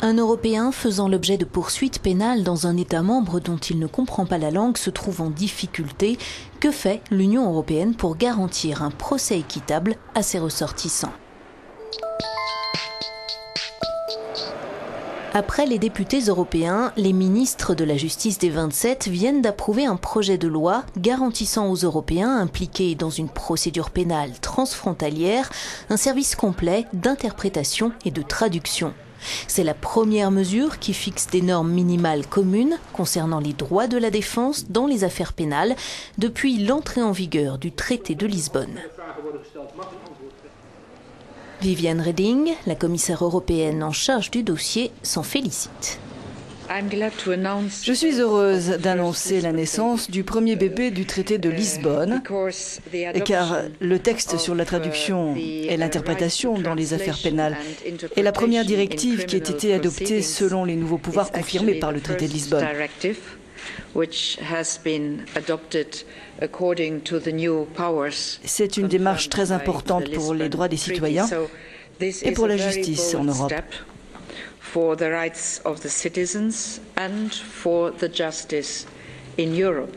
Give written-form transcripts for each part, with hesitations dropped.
Un Européen faisant l'objet de poursuites pénales dans un État membre dont il ne comprend pas la langue se trouve en difficulté. Que fait l'Union européenne pour garantir un procès équitable à ses ressortissants ? Après les députés européens, les ministres de la justice des 27 viennent d'approuver un projet de loi garantissant aux Européens impliqués dans une procédure pénale transfrontalière un service complet d'interprétation et de traduction. C'est la première mesure qui fixe des normes minimales communes concernant les droits de la défense dans les affaires pénales depuis l'entrée en vigueur du traité de Lisbonne. Viviane Reding, la commissaire européenne en charge du dossier, s'en félicite. Je suis heureuse d'annoncer la naissance du premier bébé du traité de Lisbonne, car le texte sur la traduction et l'interprétation dans les affaires pénales est la première directive qui a été adoptée selon les nouveaux pouvoirs confirmés par le traité de Lisbonne. C'est une démarche très importante pour les droits des citoyens et pour la justice en Europe. For the rights of the citizens and for the justice in Europe.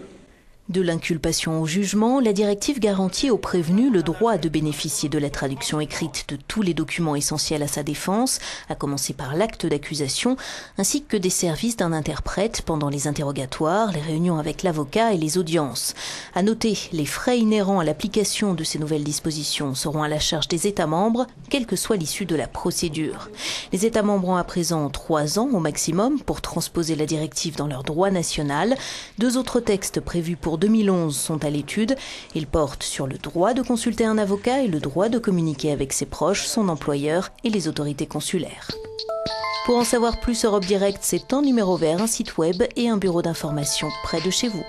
De l'inculpation au jugement, la directive garantit aux prévenus le droit de bénéficier de la traduction écrite de tous les documents essentiels à sa défense, à commencer par l'acte d'accusation, ainsi que des services d'un interprète pendant les interrogatoires, les réunions avec l'avocat et les audiences. À noter, les frais inhérents à l'application de ces nouvelles dispositions seront à la charge des États membres, quelle que soit l'issue de la procédure. Les États membres ont à présent 3 ans au maximum pour transposer la directive dans leur droit national. 2 autres textes prévus pour 2011 sont à l'étude. Ils portent sur le droit de consulter un avocat et le droit de communiquer avec ses proches, son employeur et les autorités consulaires. Pour en savoir plus, Europe Direct, c'est un numéro vert, un site web et un bureau d'information près de chez vous.